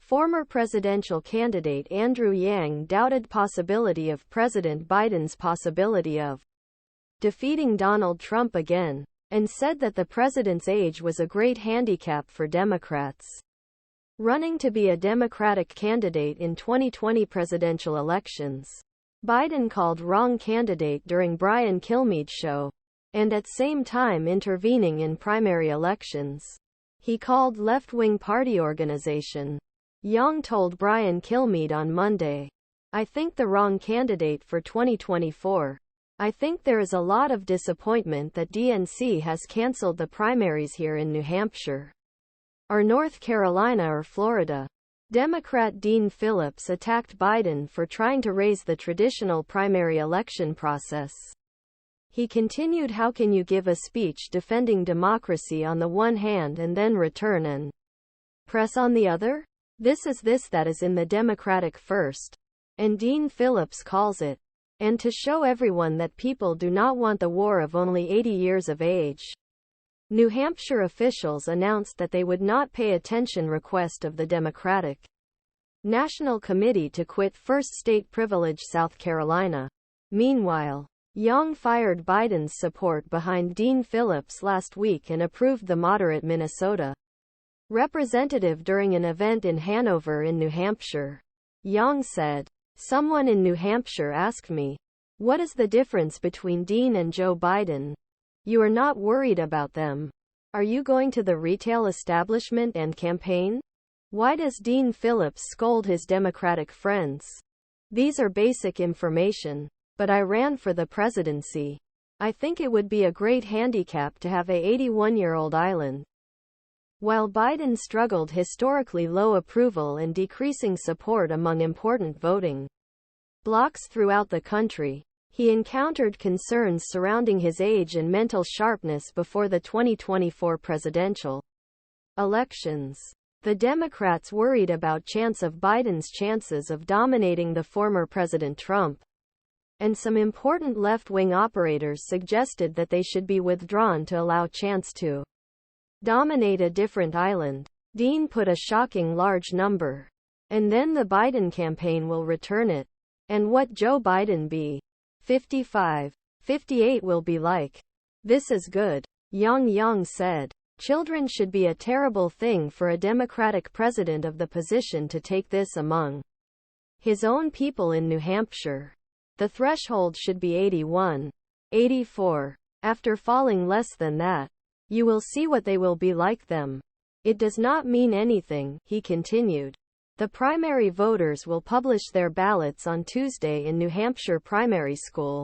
Former presidential candidate Andrew Yang doubted possibility of President Biden's possibility of defeating Donald Trump again, and said that the president's age was a great handicap for Democrats running to be a Democratic candidate in 2020 presidential elections. Biden called wrong candidate during Brian Kilmeade's show, and at same time intervening in primary elections. He called left-wing party organization. Yang told Brian Kilmeade on Monday, "I think the wrong candidate for 2024. I think there is a lot of disappointment that DNC has canceled the primaries here in New Hampshire, or North Carolina or Florida." Democrat Dean Phillips attacked Biden for trying to raise the traditional primary election process. He continued, "How can you give a speech defending democracy on the one hand and then return and press on the other? This is that is in the Democratic first." And Dean Phillips calls it, "and to show everyone that people do not want the war of only 80 years of age." New Hampshire officials announced that they would not pay attention request of the Democratic National Committee to quit first state privilege South Carolina. Meanwhile, Yang fired Biden's support behind Dean Phillips last week and approved the moderate Minnesota representative during an event in Hanover in New Hampshire. Yang said, "Someone in New Hampshire asked me, what is the difference between Dean and Joe Biden? You are not worried about them. Are you going to the retail establishment and campaign? Why does Dean Phillips scold his Democratic friends? These are basic information. But I ran for the presidency. I think it would be a great handicap to have a 81-year-old island." While Biden struggled historically low approval and decreasing support among important voting blocs throughout the country, he encountered concerns surrounding his age and mental sharpness before the 2024 presidential elections. The Democrats worried about chance of Biden's chances of dominating the former President Trump, and some important left-wing operators suggested that they should be withdrawn to allow chance to dominate a different island. Dean put a shocking large number. And then the Biden campaign will return it. And what Joe Biden be? 55, 58 will be like. This is good. Yang said, "Children should be a terrible thing for a Democratic president of the position to take this among his own people in New Hampshire. The threshold should be 81, 84. After falling less than that, you will see what they will be like them. It does not mean anything," he continued. The primary voters will publish their ballots on Tuesday in New Hampshire Primary School.